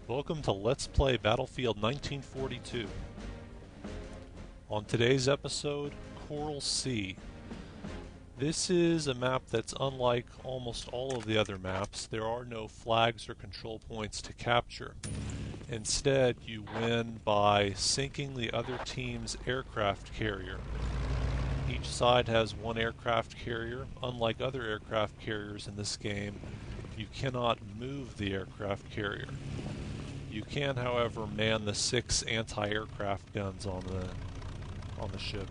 Welcome to Let's Play Battlefield 1942. On today's episode, Coral Sea. This is a map that's unlike almost all of the other maps. There are no flags or control points to capture. Instead, you win by sinking the other team's aircraft carrier. Each side has one aircraft carrier. Unlike other aircraft carriers in this game, you cannot move the aircraft carrier. You can, however, man the 6 anti-aircraft guns on the ship.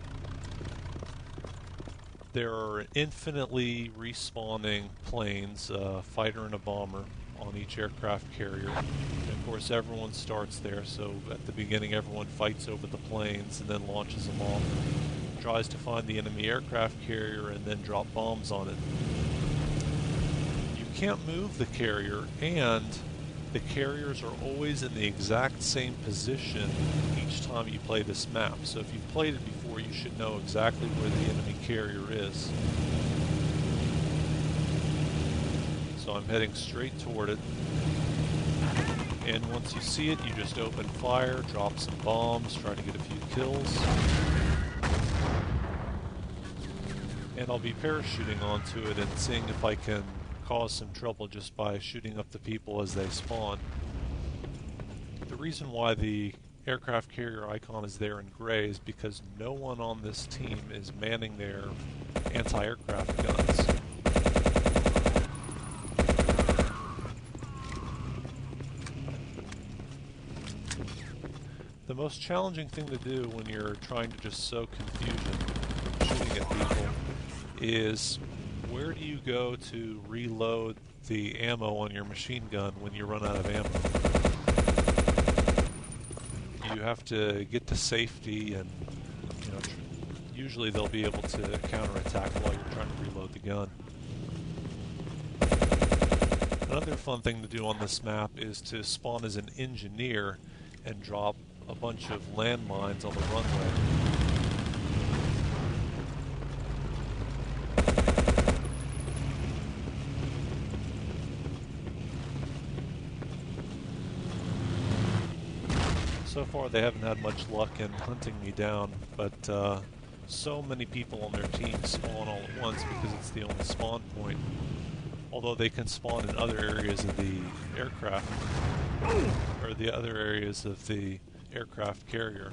There are infinitely respawning planes, a fighter and a bomber, on each aircraft carrier. And of course, everyone starts there, so at the beginning everyone fights over the planes and then launches them off, tries to find the enemy aircraft carrier and then drop bombs on it. You can't move the carrier, and the carriers are always in the exact same position each time you play this map. So if you've played it before, you should know exactly where the enemy carrier is. So I'm heading straight toward it. And once you see it, you just open fire, drop some bombs, try to get a few kills. And I'll be parachuting onto it and seeing if I can cause some trouble just by shooting up the people as they spawn. The reason why the aircraft carrier icon is there in gray is because no one on this team is manning their anti-aircraft guns. The most challenging thing to do when you're trying to just sow confusion shooting at people is, where do you go to reload the ammo on your machine gun when you run out of ammo? You have to get to safety, and usually they'll be able to counterattack while you're trying to reload the gun. Another fun thing to do on this map is to spawn as an engineer and drop a bunch of landmines on the runway. So far they haven't had much luck in hunting me down, but so many people on their team spawn all at once because it's the only spawn point. Although they can spawn in other areas of the aircraft, or the other areas of the aircraft carrier,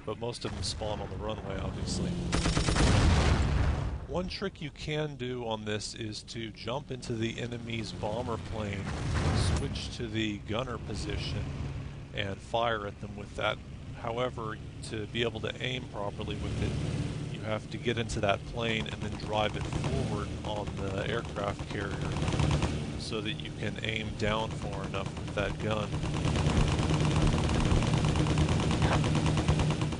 but most of them spawn on the runway, obviously. One trick you can do on this is to jump into the enemy's bomber plane, switch to the gunner position, and fire at them with that. However, to be able to aim properly with it, you have to get into that plane and then drive it forward on the aircraft carrier so that you can aim down far enough with that gun.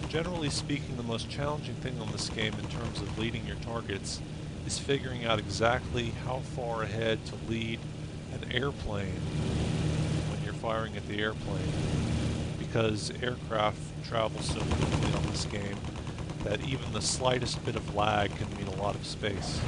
Generally speaking, the most challenging thing on this game in terms of leading your targets is figuring out exactly how far ahead to lead an airplane when you're firing at the airplane, because aircraft travel so quickly on this game that even the slightest bit of lag can mean a lot of space.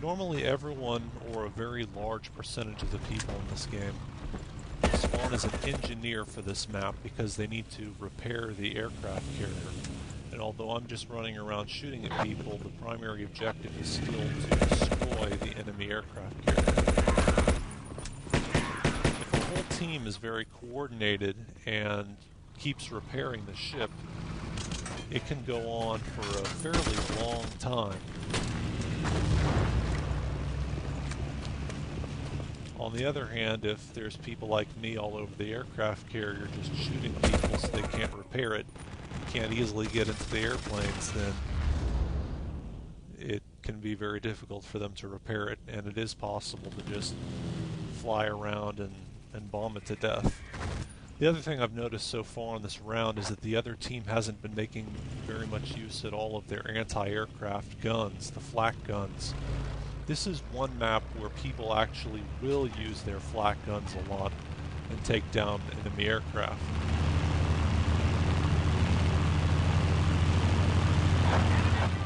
Normally everyone, or a very large percentage of the people in this game, spawn as an engineer for this map because they need to repair the aircraft carrier. And although I'm just running around shooting at people, the primary objective is still to destroy the enemy aircraft carrier. If the whole team is very coordinated and keeps repairing the ship, it can go on for a fairly long time. On the other hand, if there's people like me all over the aircraft carrier just shooting people so they can't repair it, can't easily get into the airplanes, then it can be very difficult for them to repair it, and it is possible to just fly around and bomb it to death. The other thing I've noticed so far on this round is that the other team hasn't been making very much use at all of their anti-aircraft guns, the flak guns. This is one map where people actually will use their flak guns a lot and take down enemy aircraft.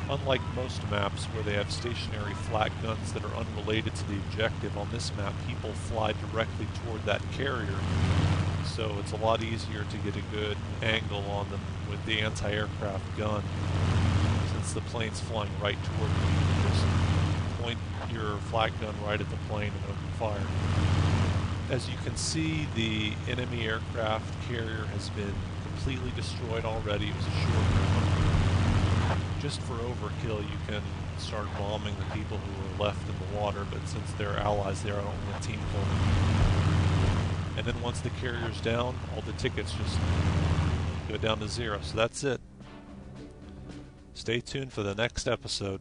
Unlike most maps where they have stationary flak guns that are unrelated to the objective, on this map people fly directly toward that carrier, so it's a lot easier to get a good angle on them with the anti-aircraft gun. Since the plane's flying right toward you, you can just point your flak gun right at the plane and open fire. As you can see, the enemy aircraft carrier has been completely destroyed already. It was a short round. Just for overkill, you can start bombing the people who are left in the water, but since they're allies, they're on the team point. And then once the carrier's down, all the tickets just go down to 0. So that's it. Stay tuned for the next episode.